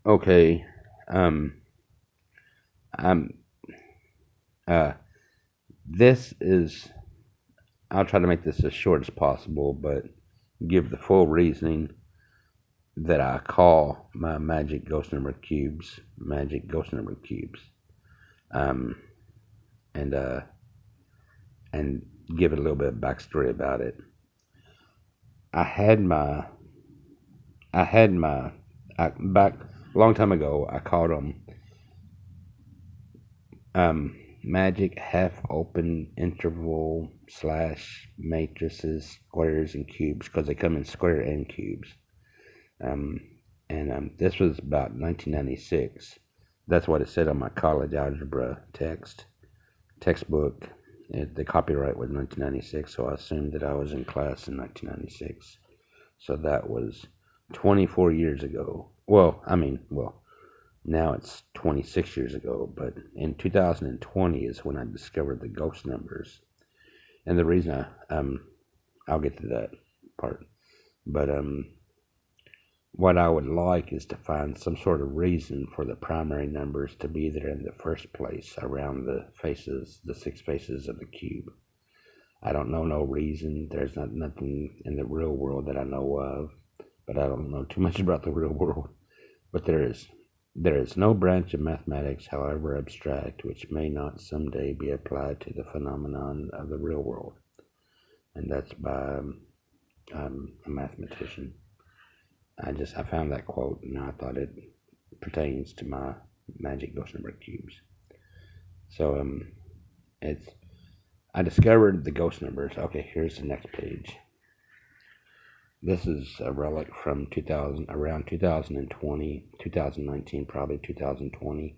Okay. Um. I'm. Uh. This is. I'll try to make this as short as possible, but give the full reasoning that I call my magic ghost number cubes magic ghost number cubes. Um. And and give it a little bit of backstory about it. I had my. I had my. Back a long time ago. I called them magic half open interval slash matrices, squares, and cubes because they come in square and cubes. Um, and this was about 1996. That's what it said on my college algebra textbook. The copyright was 1996, so I assumed that I was in class in 1996. So that was 24 years ago. Well, now it's 26 years ago, but in 2020 is when I discovered the ghost numbers. And the reason I'll get to that part. But what I would like is to find some sort of reason for the primary numbers to be there in the first place around the six faces of the cube. I don't know no reason. There's nothing in the real world that I know of, but I don't know too much about the real world. But there is no branch of mathematics, however abstract, which may not someday be applied to the phenomenon of the real world. And that's by a mathematician. I found that quote and I thought it pertains to my magic ghost number cubes. So it's I discovered the ghost numbers. Okay, here's the next page. This is a relic from 2000, around 2020, 2019, probably 2020.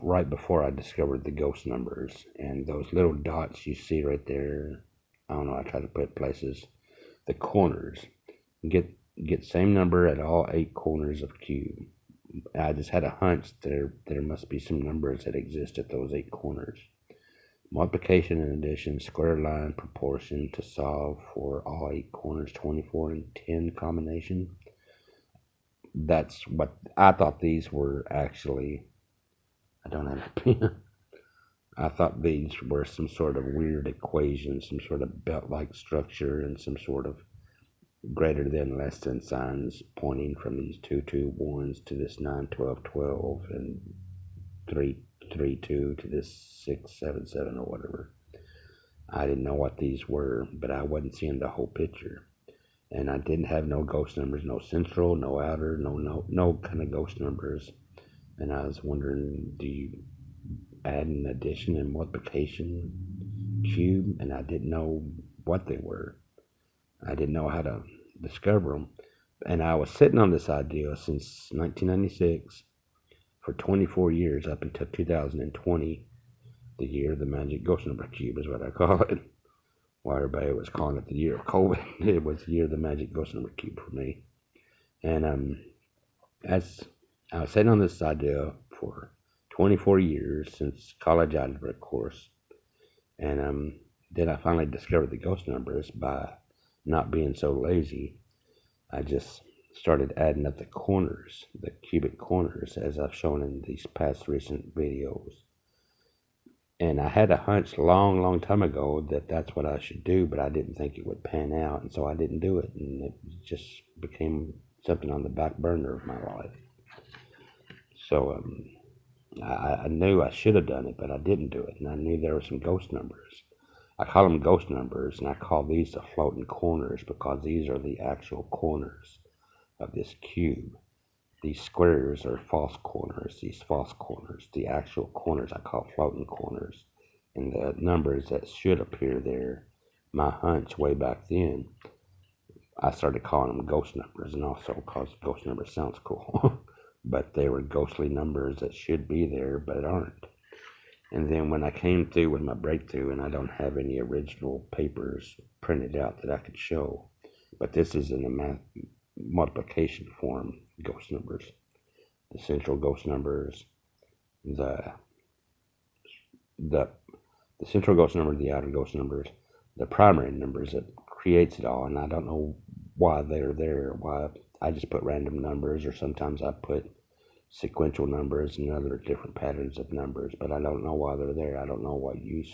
Right before I discovered the ghost numbers, and those little dots you see right there. I don't know. I try to put places, the corners. Get same number at all 8 corners of cube. I just had a hunch there must be some numbers that exist at those 8 corners. Multiplication and addition, square line proportion to solve for all 8 corners, 24 and 10 combination. That's what I thought these were actually. I don't have a pen. I thought these were some sort of weird equation, some sort of belt-like structure, and some sort of greater than, less than signs pointing from these 2 2 1s to this 9 12 12 and 3 3 2 to this 6 7 7 or whatever. I didn't know what these were, but I wasn't seeing the whole picture. And I didn't have no ghost numbers, no central, no outer, no kind of ghost numbers. And I was wondering, do you add an addition and multiplication cube? And I didn't know what they were. I didn't know how to discover them. And I was sitting on this idea since 1996 for 24 years up until 2020, the year of the magic ghost number cube is what I call it. While everybody was calling it the year of COVID, it was the year of the magic ghost number cube for me. And as I was sitting on this idea for 24 years since college algebra course, and then I finally discovered the ghost numbers by not being so lazy. I just started adding up the corners, the cubic corners, as I've shown in these past recent videos. And I had a hunch long time ago that that's what I should do, but I didn't think it would pan out, and so I didn't do it, and it just became something on the back burner of my life. So I knew I should have done it, but I didn't do it, and I knew there were some ghost numbers. I call them ghost numbers, and I call these the floating corners because these are the actual corners of this cube. These squares are false corners, the actual corners I call floating corners. And the numbers that should appear there, my hunch way back then, I started calling them ghost numbers, and also because ghost numbers sounds cool. But they were ghostly numbers that should be there but aren't. And then when I came through with my breakthrough, and I don't have any original papers printed out that I could show, but this is in the multiplication form ghost numbers. The central ghost numbers, the the central ghost number, the outer ghost numbers, the primary numbers that creates it all, and I don't know why they're there, why I just put random numbers, or sometimes I put sequential numbers and other different patterns of numbers, but I don't know why they're there. I don't know what use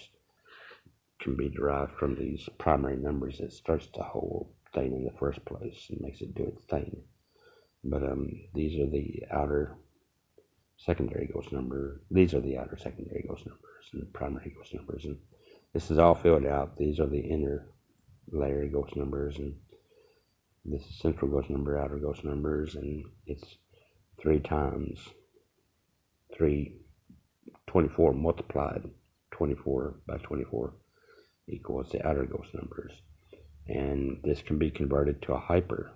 can be derived from these primary numbers that starts the whole thing in the first place and makes it do its thing. But these are the outer secondary ghost number. These are the outer secondary ghost numbers and the primary ghost numbers, and this is all filled out. These are the inner layer ghost numbers, and this is central ghost number, outer ghost numbers, and it's 3 times 24 multiplied 24 by 24 equals the outer ghost numbers. And this can be converted to a hyper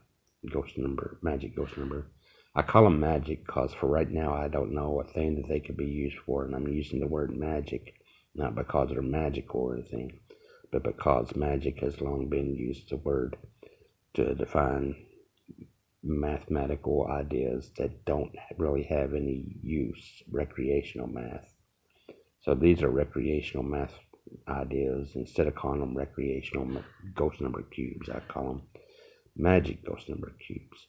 ghost number, magic ghost number. I call them magic because for right now I don't know a thing that they could be used for, and I'm using the word magic not because they're magical or anything, but because magic has long been used as a word to define mathematical ideas that don't really have any use, recreational math. So these are recreational math ideas. Instead of calling them recreational ghost number cubes, I call them magic ghost number cubes.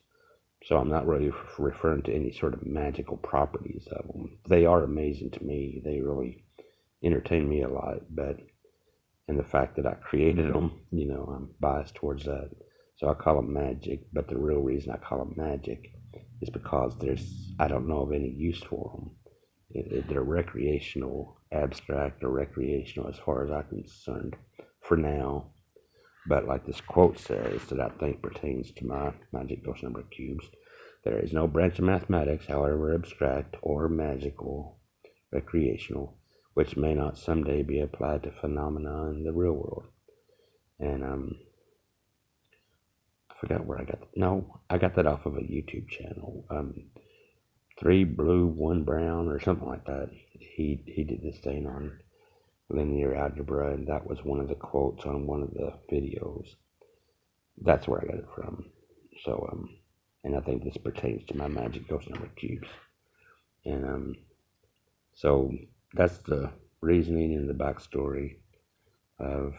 So I'm not really referring to any sort of magical properties of them. They are amazing to me. They really entertain me a lot, but and the fact that I created them, I'm biased towards that. So I call them magic, but the real reason I call them magic is because I don't know of any use for them. They're recreational, abstract, or recreational as far as I'm concerned for now. But like this quote says that I think pertains to my magic ghost number cubes, there is no branch of mathematics, however abstract or magical, recreational, which may not someday be applied to phenomena in the real world. And I forgot where I got that. No, I got that off of a YouTube channel. 3 blue, 1 brown, or something like that. He did this thing on linear algebra, and that was one of the quotes on one of the videos. That's where I got it from. So and I think this pertains to my magic ghost number cubes. And so that's the reasoning and the backstory of.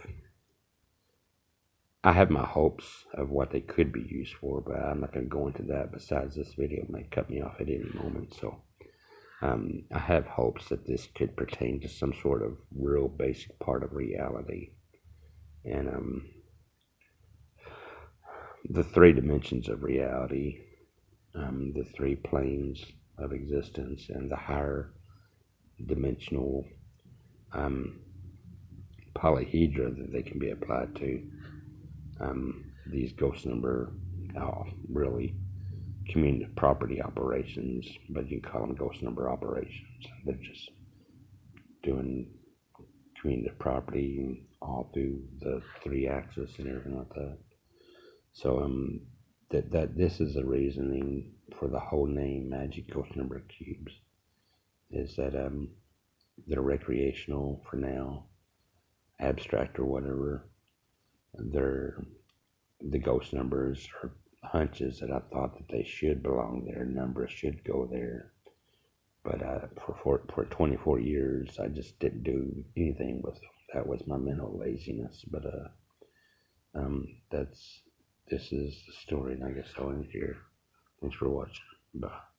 I have my hopes of what they could be used for, but I'm not going to go into that. Besides, this video may cut me off at any moment, so I have hopes that this could pertain to some sort of real basic part of reality. And the 3 dimensions of reality, the 3 planes of existence, and the higher dimensional polyhedra that they can be applied to. These ghost number, really commutative property operations, but you can call them ghost number operations. They're just doing commutative property all through the 3 axis and everything like that. So that this is the reasoning for the whole name magic ghost number cubes, is that they're recreational for now, abstract or whatever. The ghost numbers are hunches that I thought that they should belong there. Numbers should go there. But for 24 years, I just didn't do anything with them. That was my mental laziness. But this is the story, and I guess I'll end here. Thanks for watching. Bye.